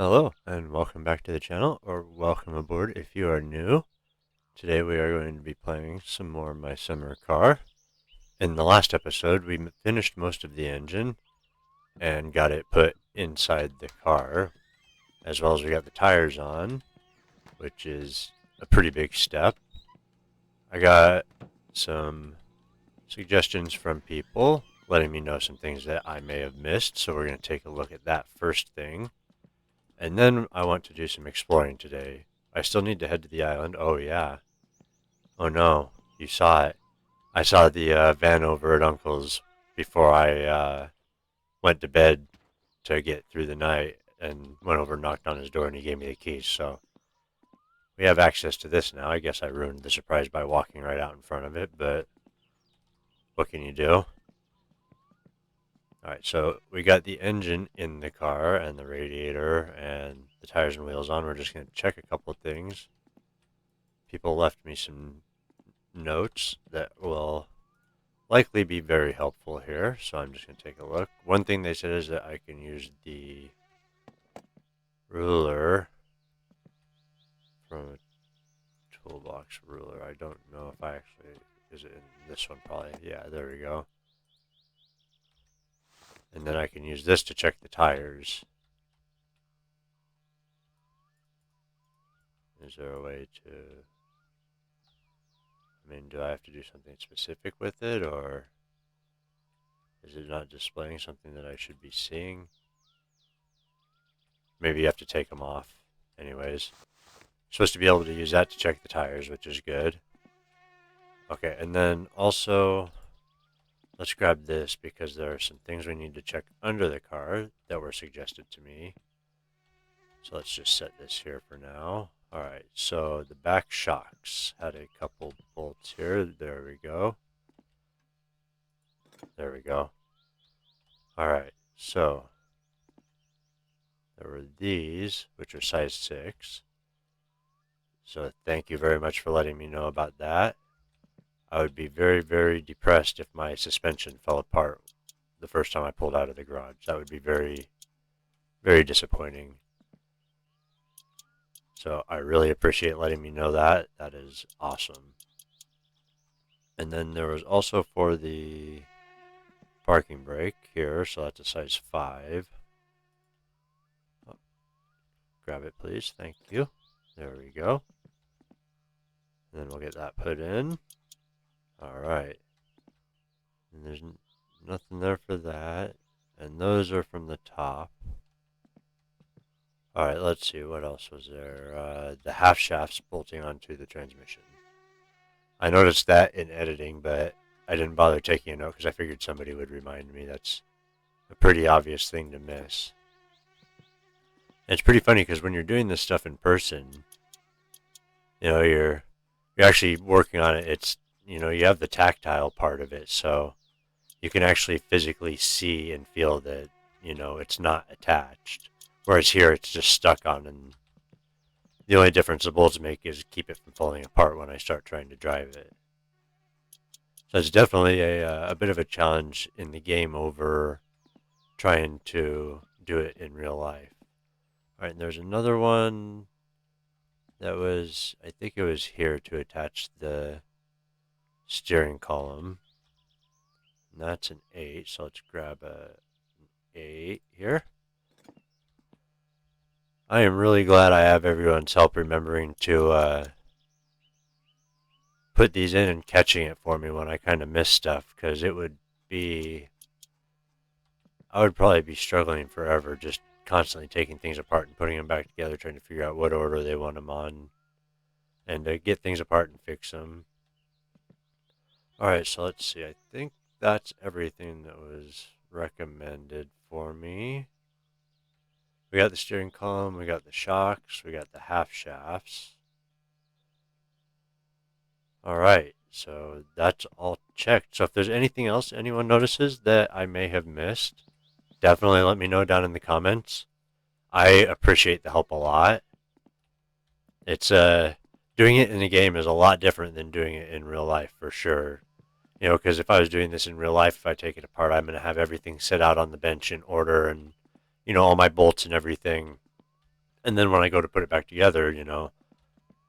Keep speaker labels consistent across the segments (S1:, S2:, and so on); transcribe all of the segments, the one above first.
S1: Hello, and welcome back to the channel, or welcome aboard if you are new. Today we are going to be playing some more My Summer Car. In the last episode, we finished most of the engine and got it put inside the car, as well as we got the tires on, which is a pretty big step. I got some suggestions from people letting me know some things that I may have missed, so we're going to take a look at that first thing. And then I want to do some exploring today. I still need to head to the island. Oh, yeah. Oh, no. You saw it. I saw the van over at Uncle's before I went to bed to get through the night and went over and knocked on his door and he gave me the keys. So we have access to this now. I guess I ruined the surprise by walking right out in front of it, but what can you do? All right, so we got the engine in the car and the radiator and the tires and wheels on. We're just going to check a couple of things. People left me some notes that will likely be very helpful here, so I'm just going to take a look. One thing they said is that I can use the ruler from a toolbox ruler. I don't know if I actually, is it in this one probably? Yeah, there we go. And then I can use this to check the tires. Is there a way to, I mean, do I have to do something specific with it, or is it not displaying something that I should be seeing? Maybe you have to take them off. Anyways, supposed to be able to use that to check the tires, which is good. Okay, and then also, let's grab this because there are some things we need to check under the car that were suggested to me. So let's just set this here for now. Alright, so the back shocks had a couple bolts here. There we go. There we go. Alright, so there were these, which are size 6. So thank you very much for letting me know about that. I would be very, very depressed if my suspension fell apart the first time I pulled out of the garage. That would be very, very disappointing. So I really appreciate letting me know that. That is awesome. And then there was also for the parking brake here, so that's a size 5. Oh, grab it, please. Thank you. There we go. And then we'll get that put in. All right. And there's nothing there for that. And those are from the top. All right, let's see. What else was there? The half shafts bolting onto the transmission. I noticed that in editing, but I didn't bother taking a note because I figured somebody would remind me. That's a pretty obvious thing to miss. And it's pretty funny because when you're doing this stuff in person, you're actually working on it. It's you have the tactile part of it, so you can actually physically see and feel that it's not attached. Whereas here, it's just stuck on, and the only difference the bolts make is keep it from falling apart when I start trying to drive it. So it's definitely a bit of a challenge in the game over trying to do it in real life. All right, and there's another one that was, I think it was here to attach the steering column. And that's an 8, so let's grab an 8 here. I am really glad I have everyone's help remembering to put these in and catching it for me when I kind of miss stuff, because I would probably be struggling forever just constantly taking things apart and putting them back together, trying to figure out what order they want them on, and to get things apart and fix them. Alright, so let's see. I think that's everything that was recommended for me. We got the steering column, we got the shocks, we got the half shafts. Alright, so that's all checked. So if there's anything else anyone notices that I may have missed, definitely let me know down in the comments. I appreciate the help a lot. It's doing it in a game is a lot different than doing it in real life for sure. Because if I was doing this in real life, if I take it apart, I'm going to have everything set out on the bench in order and, all my bolts and everything And then when I go to put it back together, you know,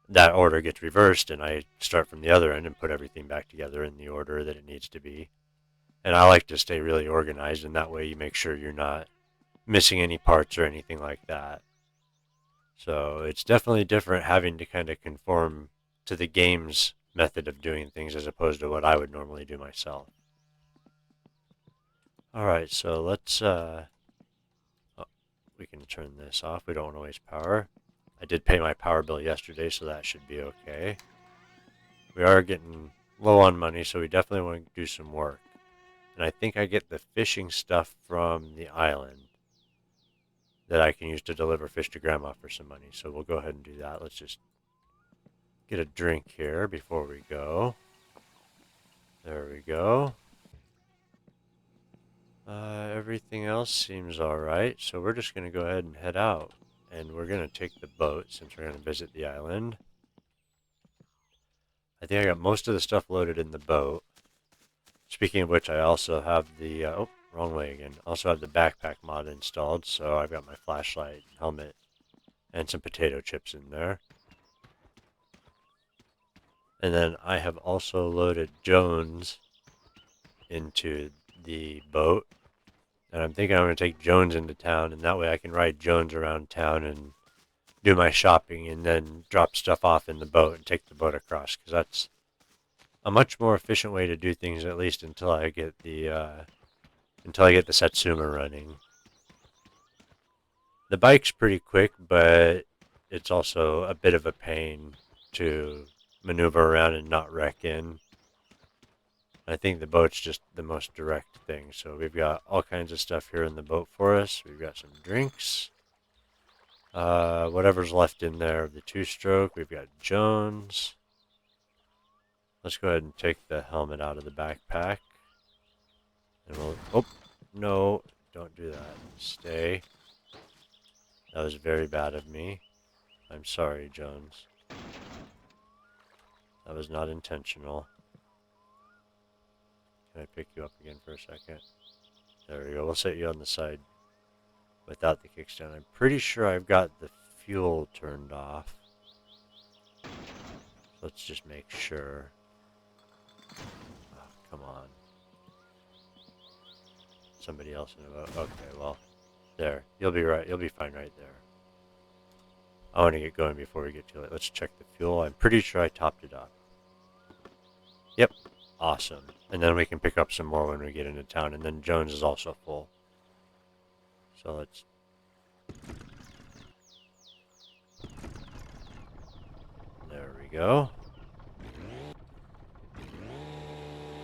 S1: that order gets reversed and I start from the other end and put everything back together in the order that it needs to be. And I like to stay really organized, and that way you make sure you're not missing any parts or anything like that. So it's definitely different having to kind of conform to the game's method of doing things as opposed to what I would normally do myself. Alright, so let's, oh, we can turn this off. We don't want to waste power. I did pay my power bill yesterday, so that should be okay. We are getting low on money, so we definitely want to do some work. And I think I get the fishing stuff from the island that I can use to deliver fish to Grandma for some money. So we'll go ahead and do that. Let's just get a drink here before we go. There we go. Everything else seems alright, so we're just going to go ahead and head out. And we're going to take the boat since we're going to visit the island. I think I got most of the stuff loaded in the boat. Speaking of which, I also have the, oh, wrong way again. Also have the backpack mod installed, so I've got my flashlight, helmet, and some potato chips in there. And then I have also loaded Jones into the boat. And I'm thinking I'm going to take Jones into town, and that way I can ride Jones around town and do my shopping and then drop stuff off in the boat and take the boat across, because that's a much more efficient way to do things, at least until I get the Satsuma running. The bike's pretty quick, but it's also a bit of a pain to maneuver around and not wreck in. I think the boat's just the most direct thing. So we've got all kinds of stuff here in the boat for us. We've got some drinks. Whatever's left in there of the two-stroke. We've got Jones. Let's go ahead and take the helmet out of the backpack. And we'll... Oh, no. Don't do that. Stay. That was very bad of me. I'm sorry, Jones. That was not intentional. Can I pick you up again for a second? There we go. We'll set you on the side without the kickstand. I'm pretty sure I've got the fuel turned off. Let's just make sure. Oh, come on. Somebody else in the boat. Okay, well, there. You'll be right. You'll be fine right there. I want to get going before we get too late. Let's check the fuel. I'm pretty sure I topped it up. Yep. Awesome. And then we can pick up some more when we get into town. And then Jones is also full. So let's... There we go.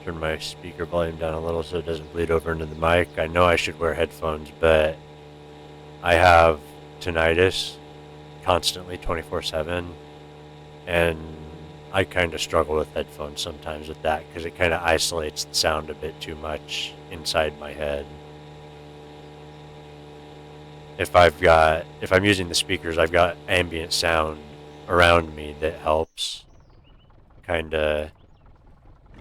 S1: Turn my speaker volume down a little so it doesn't bleed over into the mic. I know I should wear headphones, but I have tinnitus constantly 24/7, and I kind of struggle with headphones sometimes with that because it kind of isolates the sound a bit too much inside my head. If I'm using the speakers, I've got ambient sound around me that helps kind of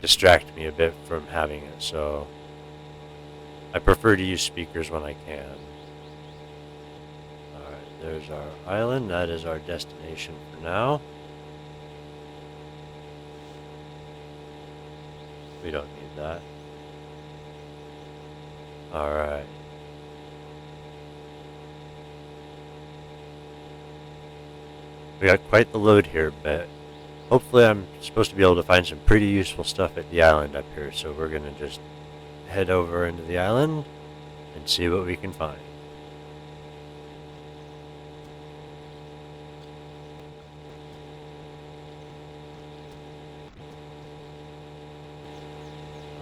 S1: distract me a bit from having it, so I prefer to use speakers when I can. Alright, there's our island. That is our destination for now. We don't need that. Alright. We got quite the load here, but hopefully I'm supposed to be able to find some pretty useful stuff at the island up here, so we're going to just head over into the island and see what we can find.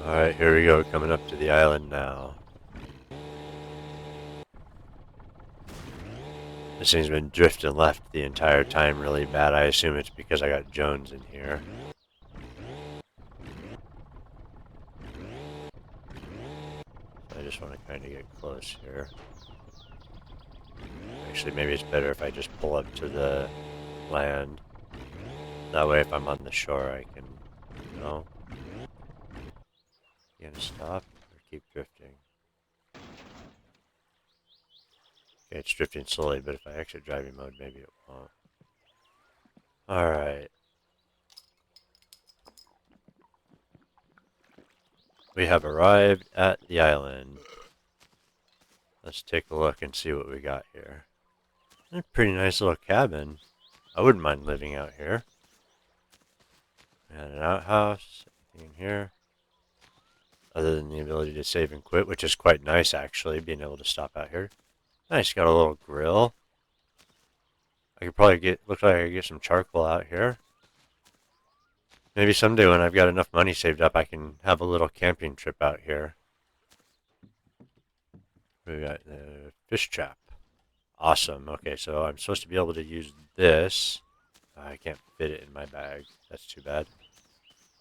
S1: Alright, here we go, coming up to the island now. This thing's been drifting left the entire time really bad. I assume it's because I got Jones in here. I just want to kind of get close here. Actually, maybe it's better if I just pull up to the land. That way, if I'm on the shore, I can, you know... You gonna stop or keep drifting? Okay, it's drifting slowly, but if I exit driving mode, maybe it won't. Alright. We have arrived at the island. Let's take a look and see what we got here. A pretty nice little cabin. I wouldn't mind living out here. We had an outhouse. Anything in here? Other than the ability to save and quit, which is quite nice actually, being able to stop out here. Nice, got a little grill. I could probably looks like I could get some charcoal out here. Maybe someday when I've got enough money saved up, I can have a little camping trip out here. We got the fish trap. Awesome. Okay, so I'm supposed to be able to use this. I can't fit it in my bag. That's too bad.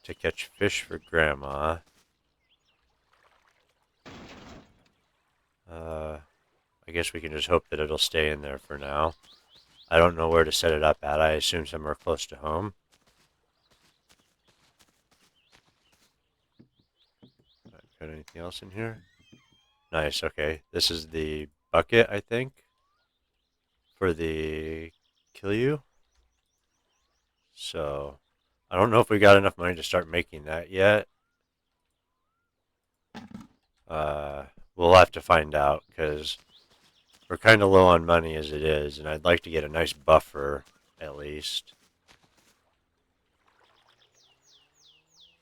S1: To catch fish for Grandma. I guess we can just hope that it'll stay in there for now. I don't know where to set it up at. I assume somewhere close to home. Got anything else in here? Nice, okay. This is the bucket, I think, for the kill you. So, I don't know if we got enough money to start making that yet. We'll have to find out, because we're kind of low on money as it is, and I'd like to get a nice buffer, at least.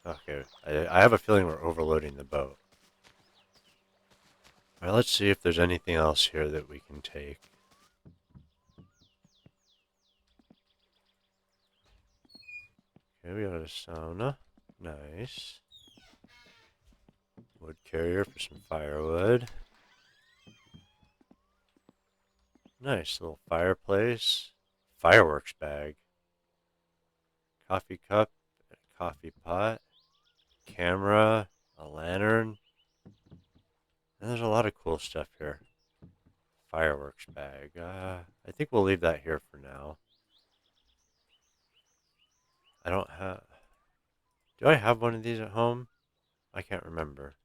S1: Okay, I have a feeling we're overloading the boat. Alright, let's see if there's anything else here that we can take. Okay, we got a sauna. Nice. Wood carrier for some firewood. Nice little fireplace. Fireworks bag. Coffee cup. A coffee pot. Camera. A lantern. And there's a lot of cool stuff here. Fireworks bag. I think we'll leave that here for now. I don't have... Do I have one of these at home? I can't remember.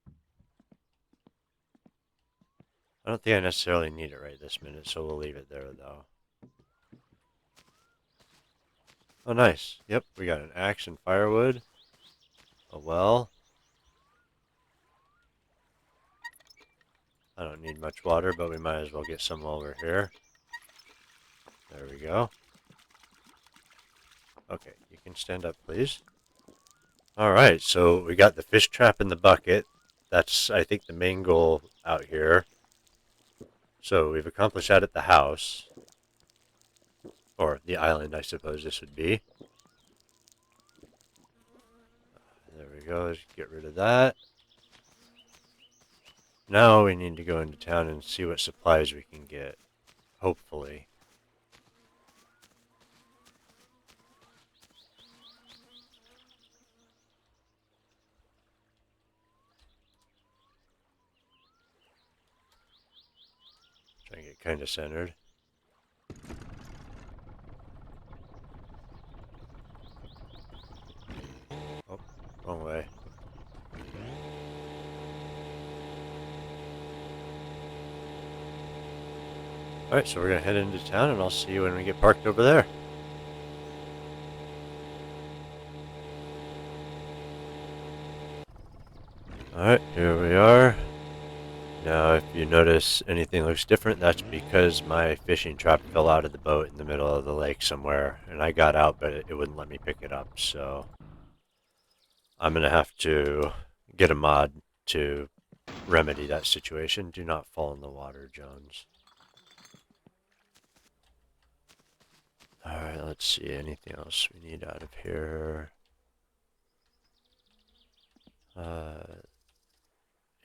S1: I don't think I necessarily need it right this minute, so we'll leave it there, though. Oh, nice. Yep, we got an axe and firewood. A well. I don't need much water, but we might as well get some while we're here. There we go. Okay, you can stand up, please. Alright, so we got the fish trap in the bucket. That's, I think, the main goal out here. So we've accomplished that at the house. Or the island, I suppose this would be. There we go, let's get rid of that. Now we need to go into town and see what supplies we can get. Hopefully. Try and get kind of centered. Oh, wrong way. Alright, so we're going to head into town and I'll see you when we get parked over there. Alright, here we are. Now, if you notice anything looks different, that's because my fishing trap fell out of the boat in the middle of the lake somewhere. And I got out, but it wouldn't let me pick it up, so... I'm going to have to get a mod to remedy that situation. Do not fall in the water, Jones. Alright, let's see. Anything else we need out of here?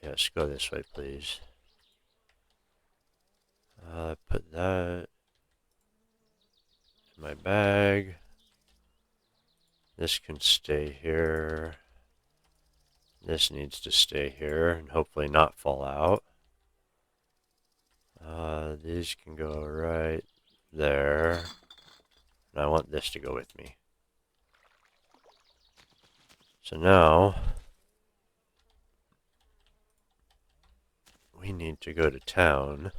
S1: Yes, go this way, please. Put that in my bag. This can stay here. This needs to stay here and hopefully not fall out. These can go right there. And I want this to go with me. So now, we need to go to town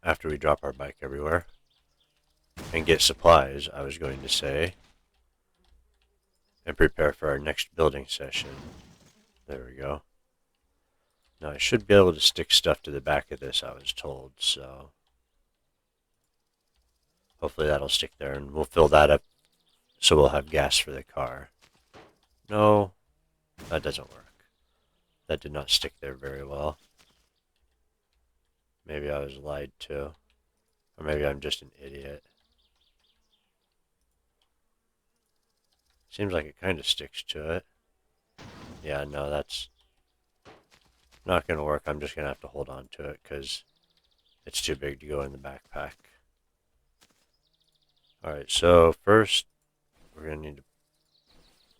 S1: after we drop our bike everywhere. And get supplies, I was going to say. And prepare for our next building session. There we go. Now I should be able to stick stuff to the back of this, I was told, so hopefully that'll stick there, and we'll fill that up so we'll have gas for the car. No, that doesn't work. That did not stick there very well. Maybe I was lied to. Or maybe I'm just an idiot. Seems like it kind of sticks to it. Yeah, no, that's not going to work. I'm just going to have to hold on to it because it's too big to go in the backpack. Alright, so first we're going to need to...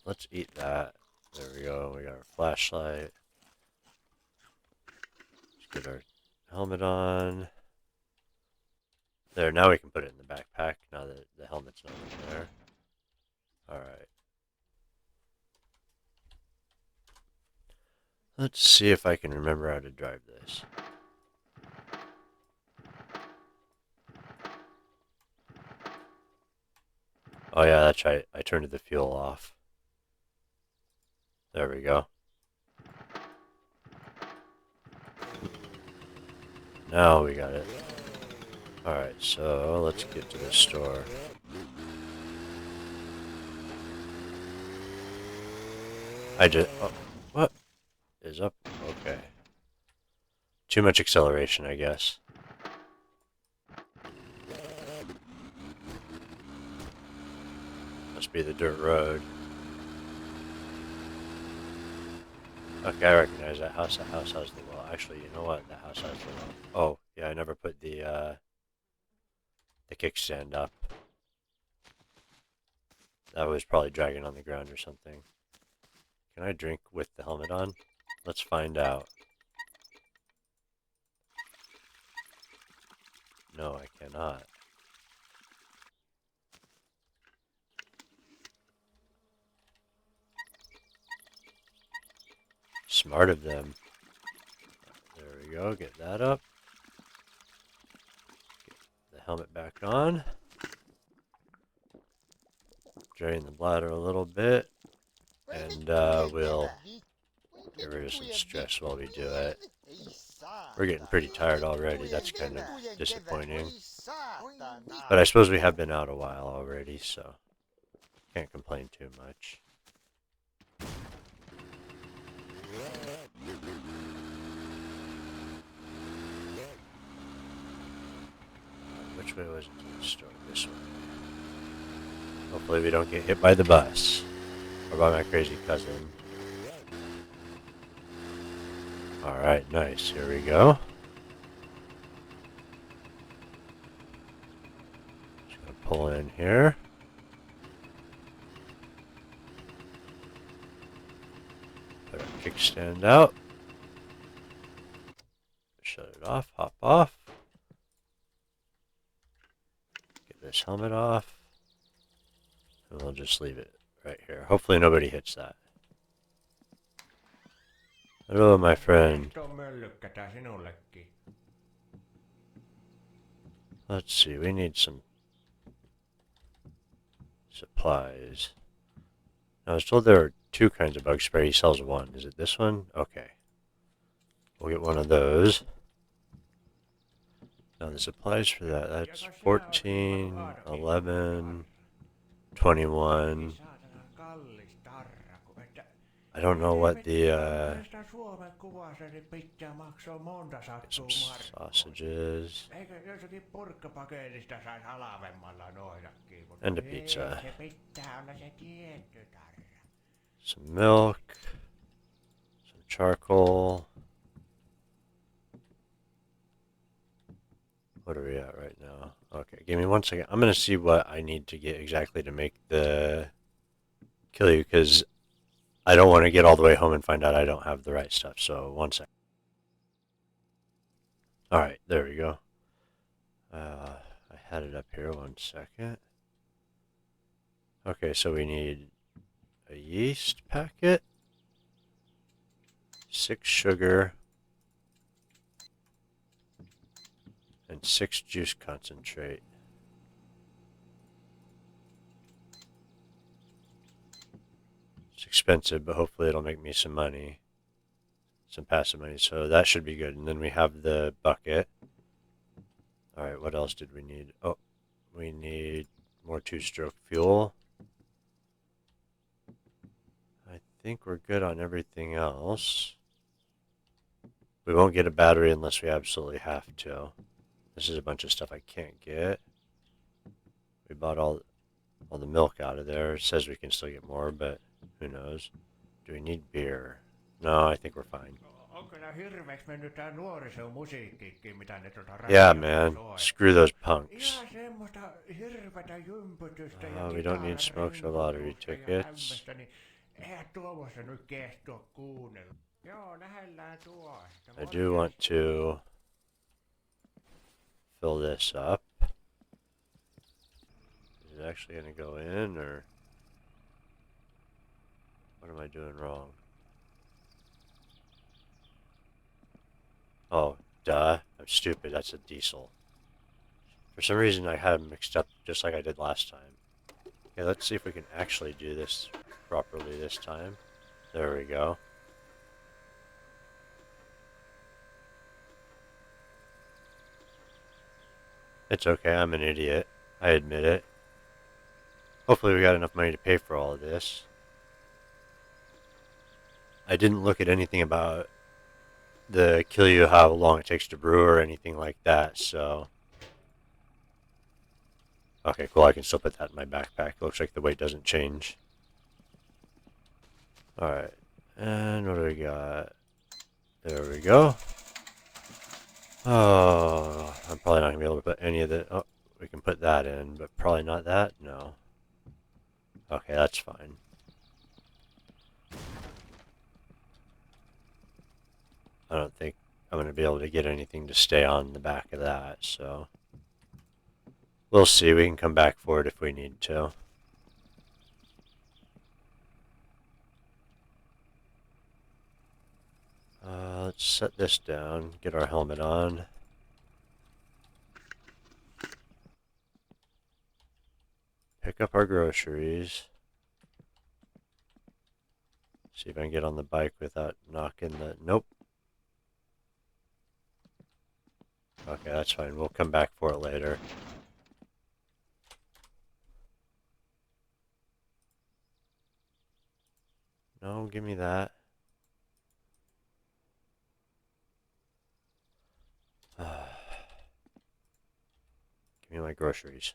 S1: Let's eat that. There we go. We got our flashlight. Let's get our helmet on. There, now we can put it in the backpack now that the helmet's not in there. Alright. Let's see if I can remember how to drive this. Oh yeah, that's right. I turned the fuel off. There we go. Now we got it. Alright, so let's get to the store. Oh, what is up? Okay. Too much acceleration, I guess. Must be the dirt road. Okay, I recognize that house. That house has the well. Actually, you know what? That house has the well. Oh, yeah, I never put the kickstand up. That was probably dragging on the ground or something. Can I drink with the helmet on? Let's find out. No, I cannot. Smart of them. There we go, get that up. Get the helmet back on. Drain the bladder a little bit. And we'll get rid of some stress while we do it. We're getting pretty tired already, that's kind of disappointing. But I suppose we have been out a while already, so can't complain too much. Which way was it to the store? This way. Hopefully we don't get hit by the bus. Or by my crazy cousin. Alright, nice. Here we go. Just gonna pull in here. Put our kickstand out. Shut it off, hop off. Get this helmet off. And we'll just leave it right here. Hopefully nobody hits that. Hello, my friend. Let's see, we need some supplies. Now, I was told there are two kinds of bug spray. He sells one. Is it this one? Okay. We'll get one of those. Now, the supplies for that, that's 14, 11, 21. I don't know what the, get some sausages. And a pizza. Some milk. Some charcoal. What are we at right now? Okay, give me 1 second. I'm going to see what I need to get exactly to make the kill you, because I don't want to get all the way home and find out I don't have the right stuff. So 1 second. Alright, there we go. I had it up here. 1 second. Okay, so we need a yeast packet, 6 sugar, and and 6 juice concentrate. It's expensive, but hopefully it'll make me some money. Some passive money, so that should be good. And then we have the bucket. Alright, what else did we need? Oh, we need more 2-stroke fuel. I think we're good on everything else. We won't get a battery unless we absolutely have to. This is a bunch of stuff I can't get. We bought all the milk out of there. It says we can still get more, but who knows? Do we need beer? No, I think we're fine. Yeah, man. Screw those punks. We don't need smokes or lottery tickets. I do want to fill this up. Is it actually going to go in, or what am I doing wrong? Oh, duh. I'm stupid. That's a diesel. For some reason, I had them mixed up just like I did last time. Okay, let's see if we can actually do this properly this time. There we go. It's okay, I'm an idiot. I admit it. Hopefully we got enough money to pay for all of this. I didn't look at anything about kill you how long it takes to brew or anything like that, so... Okay, cool, I can still put that in my backpack. Looks like the weight doesn't change. Alright, and what do we got? There we go. Oh, I'm probably not going to be able to put any of the... Oh, we can put that in, but probably not that? No. Okay, that's fine. I don't think I'm going to be able to get anything to stay on the back of that, so... We'll see, we can come back for it if we need to. Let's set this down, get our helmet on. Pick up our groceries. See if I can get on the bike without knocking the... Nope. Okay, that's fine. We'll come back for it later. No, give me that. Give me my groceries.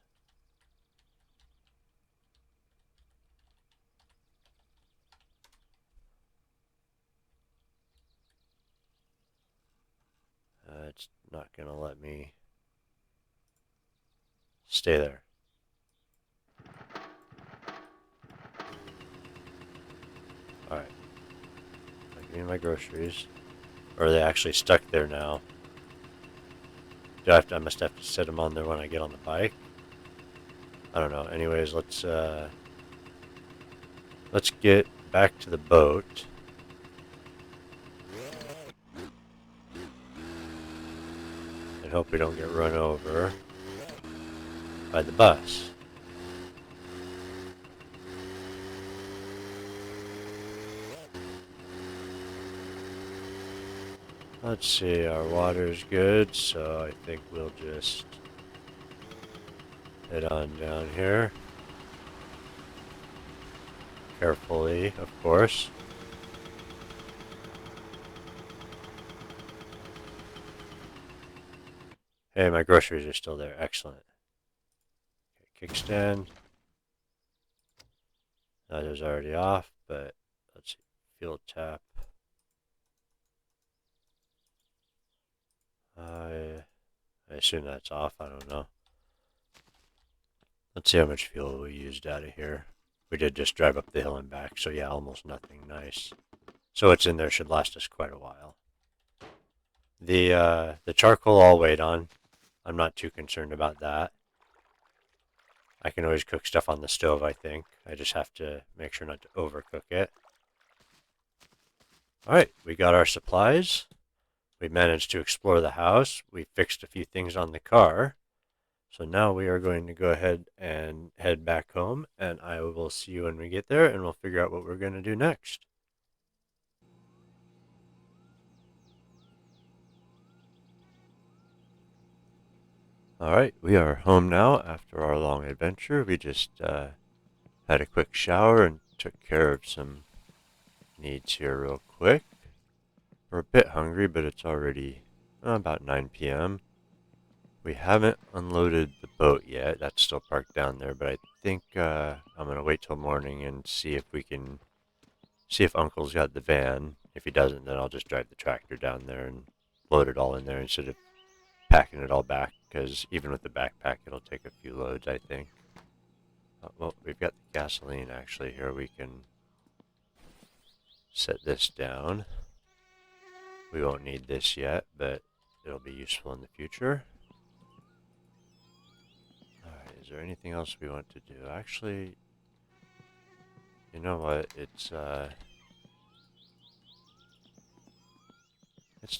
S1: It's not going to let me stay there. Alright. Give me my groceries. Or are they actually stuck there now? I must have to set them on there when I get on the bike? I don't know. Anyways, let's get back to the boat. And hope we don't get run over by the bus. Let's see, our water's good, so I think we'll just head on down here. Carefully, of course. Hey, my groceries are still there. Excellent. Okay, kickstand. That is already off, but let's see. Fuel tap. I assume that's off. I don't know. Let's see how much fuel we used out of here. We did just drive up the hill and back, so yeah, almost nothing. Nice. So what's in there should last us quite a while. The charcoal I'll wait on. I'm not too concerned about that. I can always cook stuff on the stove, I think. I just have to make sure not to overcook it. Alright, we got our supplies. We managed to explore the house. We fixed a few things on the car. So now we are going to go ahead and head back home, and I will see you when we get there, and we'll figure out what we're going to do next. All right, we are home now after our long adventure. We just had a quick shower and took care of some needs here real quick. We're a bit hungry, but it's already about 9 p.m. We haven't unloaded the boat yet. That's still parked down there, but I think I'm going to wait till morning and see if we can see if Uncle's got the van. If he doesn't, then I'll just drive the tractor down there and load it all in there instead of packing it all back, because even with the backpack, it'll take a few loads, I think. Well, we've got the gasoline actually here. We can set this down. We won't need this yet, but it'll be useful in the future. Alright, is there anything else we want to do? Actually, you know what? It's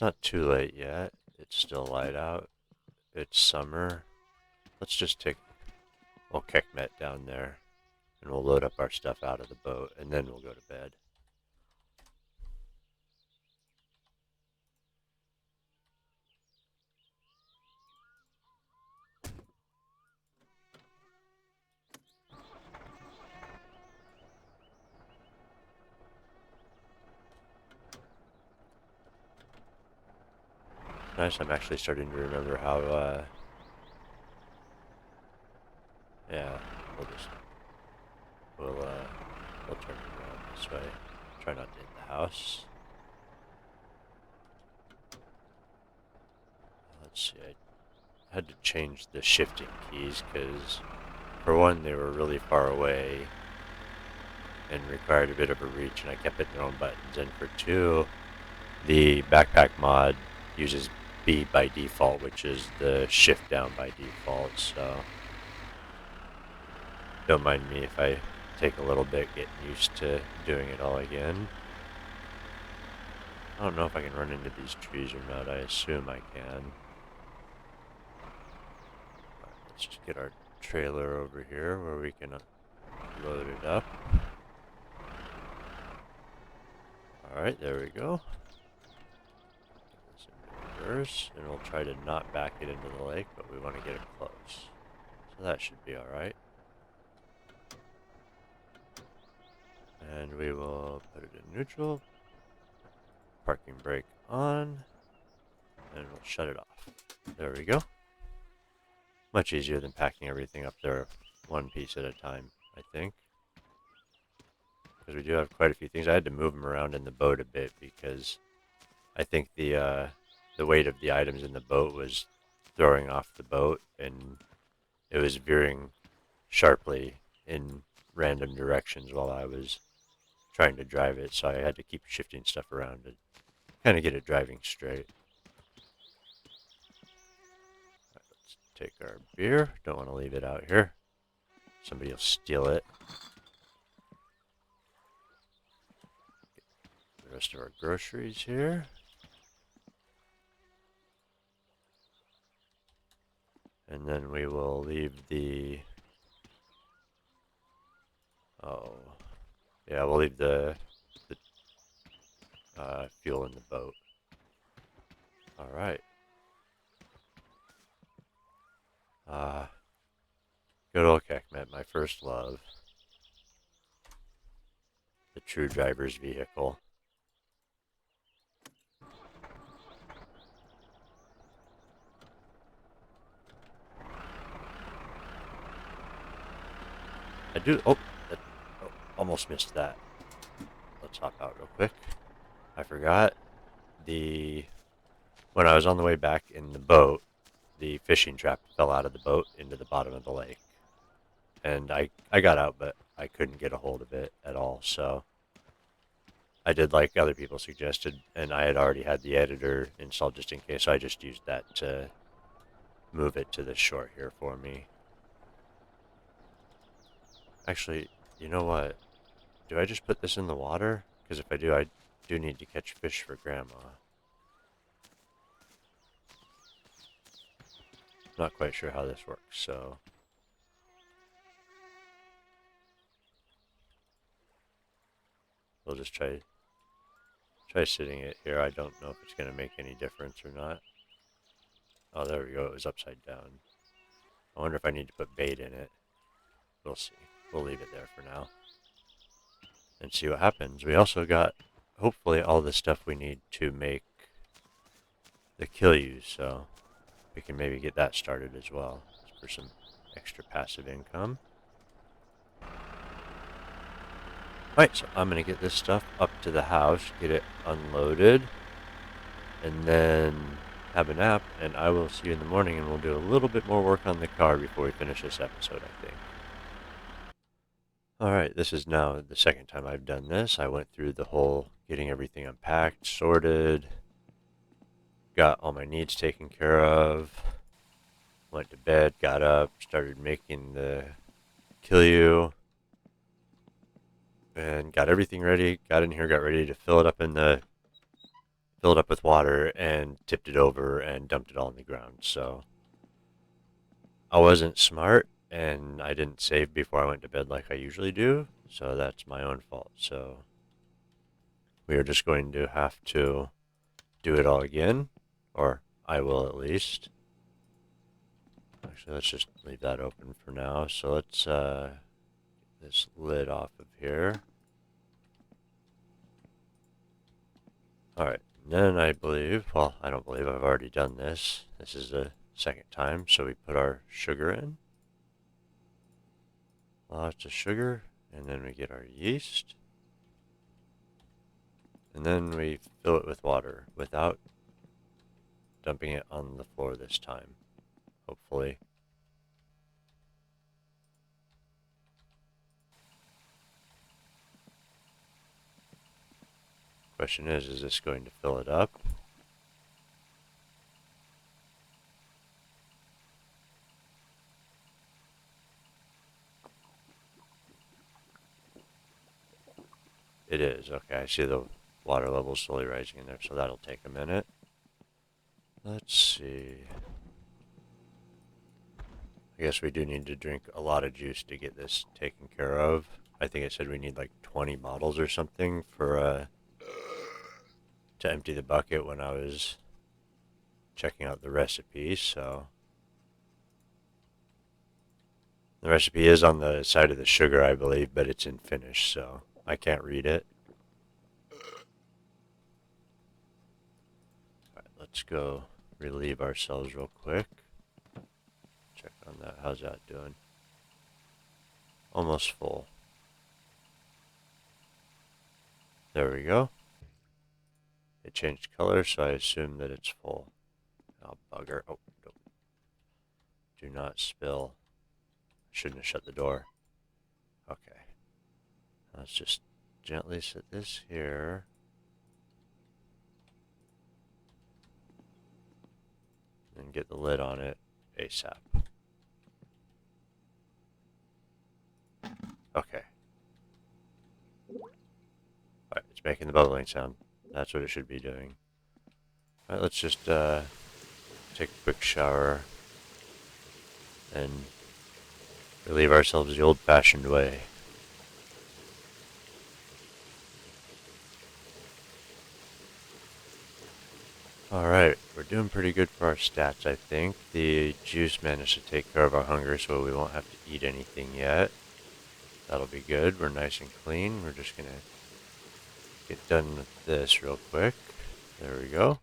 S1: not too late yet. It's still light out. It's summer. Let's just take We'll Kekmet down there, and we'll load up our stuff out of the boat, and then we'll go to bed. Nice, I'm actually starting to remember how, yeah, we'll just, we'll turn it around this way. Try not to hit the house. Let's see, I had to change the shifting keys, because, for one, they were really far away, and required a bit of a reach, and I kept hitting the wrong buttons, and for two, the backpack mod uses B by default, which is the shift down by default, so don't mind me if I take a little bit getting used to doing it all again. I don't know if I can run into these trees or not. I assume I can. Let's just get our trailer over here where we can load it up. Alright, there we go. Get this into reverse, and we'll try to not back it into the lake, but we want to get it close. So that should be alright. And we will put it in neutral. Parking brake on. And we'll shut it off. There we go. Much easier than packing everything up there one piece at a time, I think. Because we do have quite a few things. I had to move them around in the boat a bit because I think the weight of the items in the boat was throwing off the boat, and it was veering sharply in random directions while I was trying to drive it, so I had to keep shifting stuff around to kind of get it driving straight. Right, let's take our beer. Don't want to leave it out here. Somebody will steal it. Get the rest of our groceries here. And then we will leave the... Oh... Yeah, we'll leave the fuel in the boat. Alright. Good old Kekmet, my first love. The true driver's vehicle. I do... Oh! Almost missed that. Let's hop out real quick. I forgot when I was on the way back in the boat, the fishing trap fell out of the boat into the bottom of the lake. And I got out, but I couldn't get a hold of it at all, so I did like other people suggested, and I had already had the editor installed just in case, so I just used that to move it to the shore here for me. Actually, you know what? Do I just put this in the water? Because if I do, I do need to catch fish for Grandma. Not quite sure how this works, so we'll just try sitting it here. I don't know if it's going to make any difference or not. Oh, there we go. It was upside down. I wonder if I need to put bait in it. We'll see. We'll leave it there for now and see what happens. We also got, hopefully, all the stuff we need to make the kill you, so we can maybe get that started as well for some extra passive income. Alright, so I'm going to get this stuff up to the house, get it unloaded, and then have a nap, and I will see you in the morning, and we'll do a little bit more work on the car before we finish this episode, I think. Alright, this is now the second time I've done this. I went through the whole getting everything unpacked, sorted, got all my needs taken care of, went to bed, got up, started making the kill you, and got everything ready, got in here, got ready to fill it up with water, and tipped it over and dumped it all on the ground. So I wasn't smart, and I didn't save before I went to bed like I usually do, so that's my own fault. So we are just going to have to do it all again, or I will at least. Actually, let's just leave that open for now. So let's this lid off of here. Alright, then I believe, well, I don't believe I've already done this. This is the second time, so we put our sugar in. Lots of sugar, and then we get our yeast. And then we fill it with water without dumping it on the floor this time, hopefully. Question is this going to fill it up? It is. Okay, I see the water level slowly rising in there, so that'll take a minute. Let's see. I guess we do need to drink a lot of juice to get this taken care of. I think it said we need like 20 bottles or something for to empty the bucket when I was checking out the recipe, so the recipe is on the side of the sugar, I believe, but it's in Finnish, so I can't read it. Alright, let's go relieve ourselves real quick. Check on that. How's that doing? Almost full. There we go. It changed color, so I assume that it's full. Oh, bugger. Oh, no. Do not spill. Shouldn't have shut the door. Okay. Let's just gently set this here. And get the lid on it ASAP. Okay. Alright, it's making the bubbling sound. That's what it should be doing. Alright, let's just take a quick shower and relieve ourselves the old-fashioned way. Alright, we're doing pretty good for our stats, I think. The juice managed to take care of our hunger, so we won't have to eat anything yet. That'll be good. We're nice and clean. We're just going to get done with this real quick. There we go.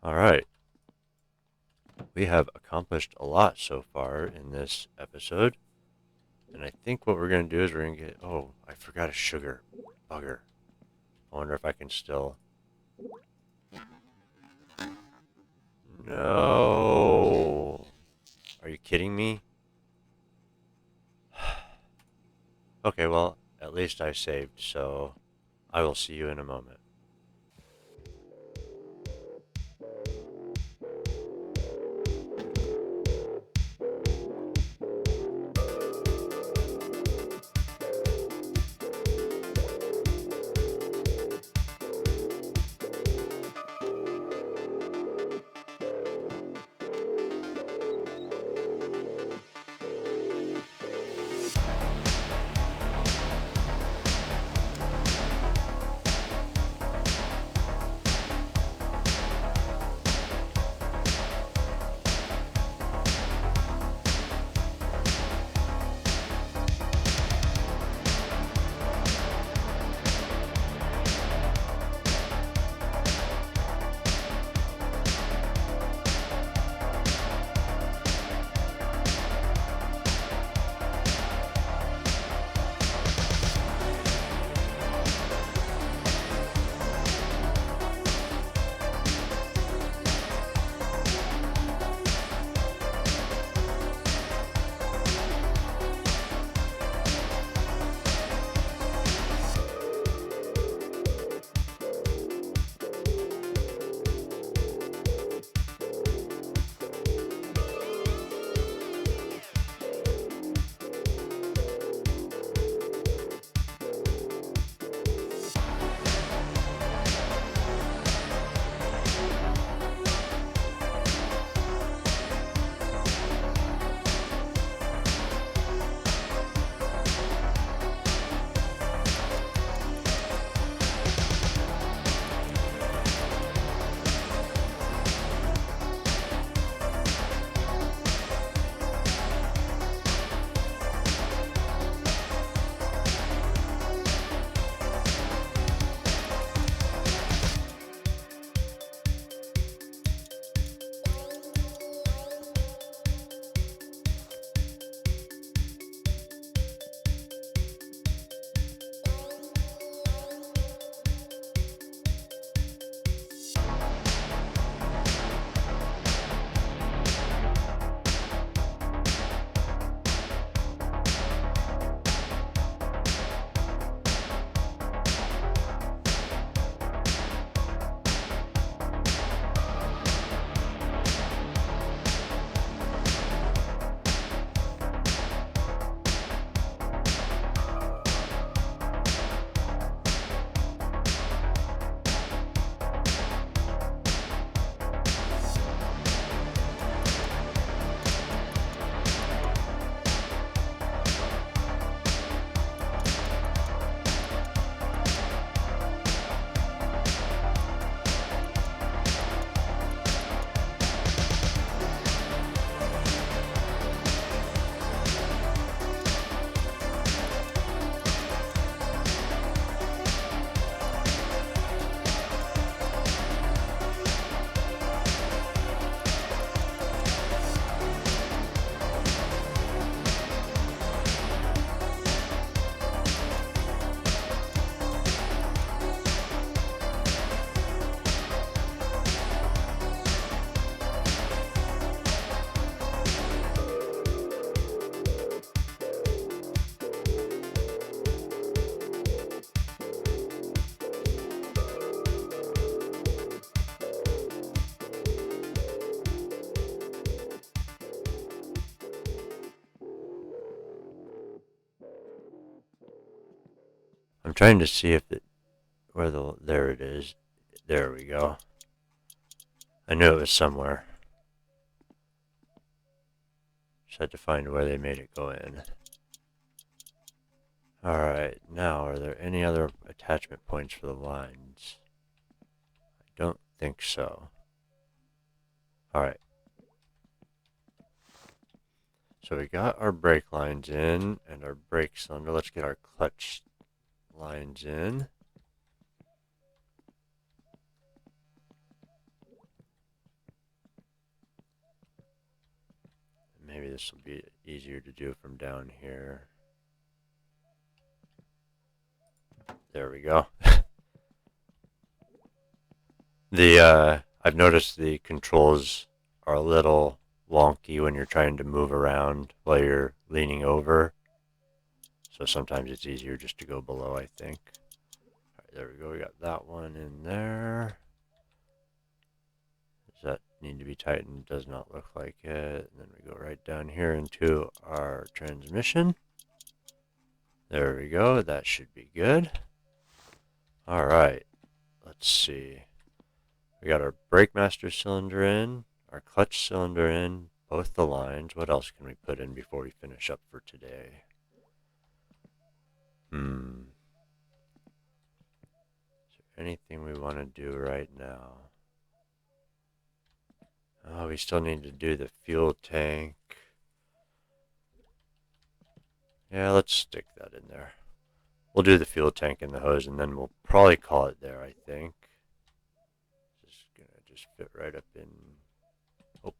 S1: Alright. We have accomplished a lot so far in this episode. And I think what we're going to do is we're going to get... Oh, I forgot a sugar. Bugger. I wonder if I can still... No. Are you kidding me? Okay, well, at least I saved, so I will see you in a moment. I'm trying to see if it, there it is. There we go. I knew it was somewhere. Just had to find where they made it go in. Alright, now are there any other attachment points for the lines? I don't think so. Alright. So we got our brake lines in and our brake cylinder. Let's get our clutch lines in. Maybe this will be easier to do from down here. There we go. I've noticed the controls are a little wonky when you're trying to move around while you're leaning over. So sometimes it's easier just to go below, I think. All right, there we go. We got that one in there. Does that need to be tightened? Does not look like it. And then we go right down here into our transmission. There we go. That should be good. All right. Let's see. We got our brake master cylinder in, our clutch cylinder in, both the lines. What else can we put in before we finish up for today? Is there anything we want to do right now? Oh, we still need to do the fuel tank. Yeah, let's stick that in there. We'll do the fuel tank and the hose, and then we'll probably call it there, I think. Just fit right up in. Oh,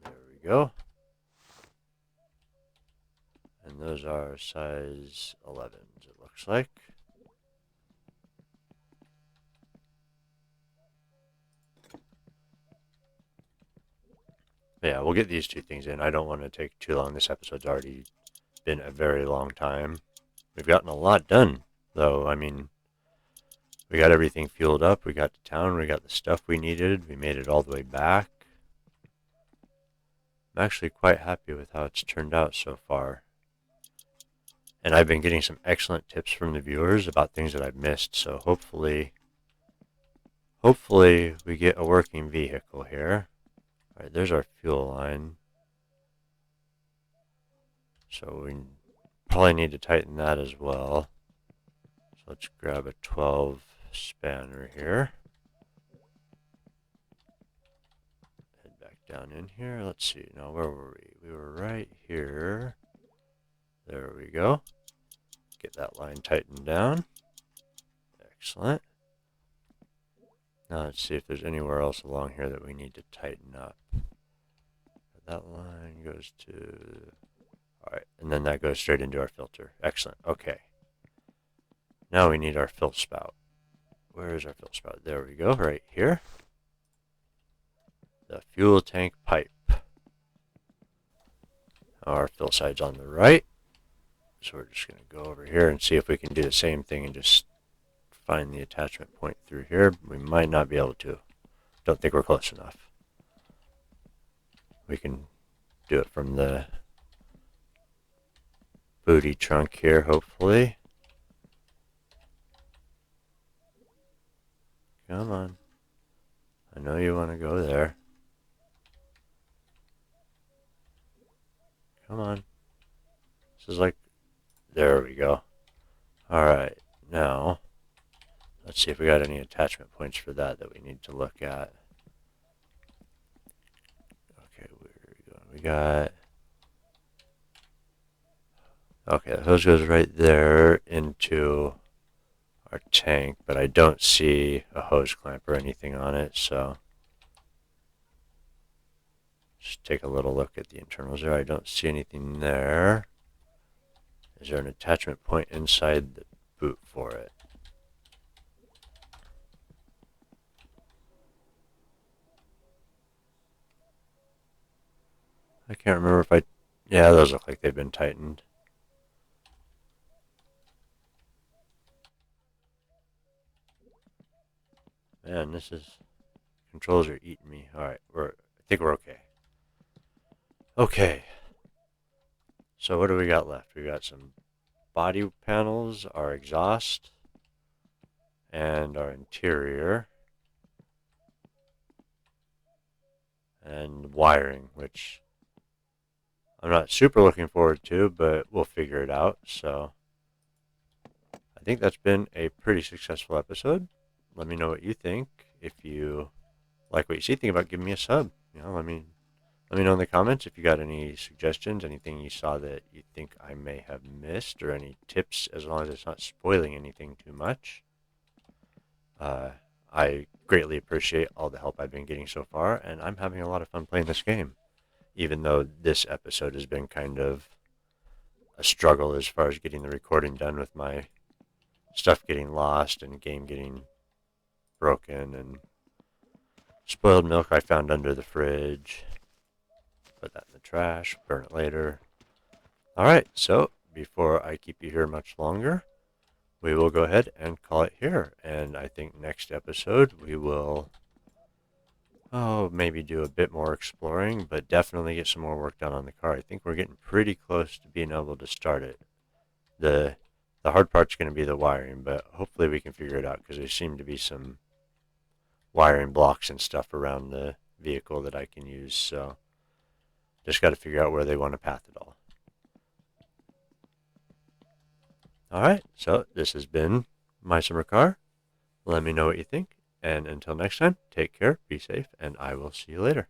S1: there we go. And those are size 11s, it looks like. Yeah, we'll get these two things in. I don't want to take too long. This episode's already been a very long time. We've gotten a lot done, though. I mean, we got everything fueled up. We got to town. We got the stuff we needed. We made it all the way back. I'm actually quite happy with how it's turned out so far. And I've been getting some excellent tips from the viewers about things that I've missed. So hopefully we get a working vehicle here. All right, there's our fuel line. So we probably need to tighten that as well. So let's grab a 12 spanner here. Head back down in here. Let's see. Now, where were we? We were right here. There we go. Get that line tightened down. Excellent. Now let's see if there's anywhere else along here that we need to tighten up. That line goes to... Alright, and then that goes straight into our filter. Excellent. Okay. Now we need our fill spout. Where is our fill spout? There we go, right here. The fuel tank pipe. Our fill side's on the right. So we're just going to go over here and see if we can do the same thing and just find the attachment point through here. We might not be able to. Don't think we're close enough. We can do it from the booty trunk here, hopefully. Come on. I know you want to go there. Come on. This is like... There we go. Alright, now... Let's see if we got any attachment points for that we need to look at. Okay, where are we going? We got... Okay, the hose goes right there into our tank, but I don't see a hose clamp or anything on it, so... Just take a little look at the internals there. I don't see anything there. Is there an attachment point inside the boot for it? I can't remember if I... Yeah, those look like they've been tightened. Man, this is... Controls are eating me. Alright, I think we're okay. Okay. So what do we got left? We got some body panels, our exhaust, and our interior, and wiring, which I'm not super looking forward to, but we'll figure it out. So I think that's been a pretty successful episode. Let me know what you think. If you like what you see, think about giving me a sub. Let me know in the comments if you got any suggestions, anything you saw that you think I may have missed, or any tips, as long as it's not spoiling anything too much. I greatly appreciate all the help I've been getting so far, and I'm having a lot of fun playing this game, even though this episode has been kind of a struggle as far as getting the recording done, with my stuff getting lost and game getting broken, and spoiled milk I found under the fridge. Put that in the trash, burn it later. Alright, so before I keep you here much longer, we will go ahead and call it here. And I think next episode we will, maybe do a bit more exploring, but definitely get some more work done on the car. I think we're getting pretty close to being able to start it. The hard part's going to be the wiring, but hopefully we can figure it out, because there seem to be some wiring blocks and stuff around the vehicle that I can use. So just got to figure out where they want to path it all. Alright, so this has been My Summer Car. Let me know what you think, and until next time, take care, be safe, and I will see you later.